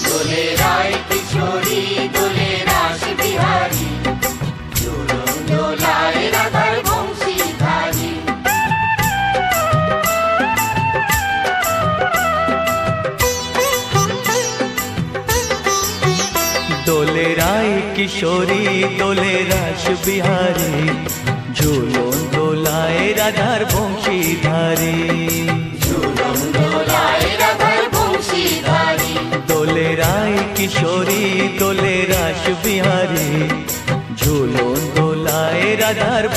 দোলে রায় কিশোরী দোলে রাস বিহারী, ঝুলন দোলায় রাধার বংশীধারী। দোলে রায় কিশোরী দোলে রাস বিহারী, ঝুলন দোলায় রাধার বংশীধারী। ঝুলন দোলায় রাধার বংশীধারী। দোলে রায় কিশোরী দোলে রাস বিহারী, ঝুলন দোলায় রাধার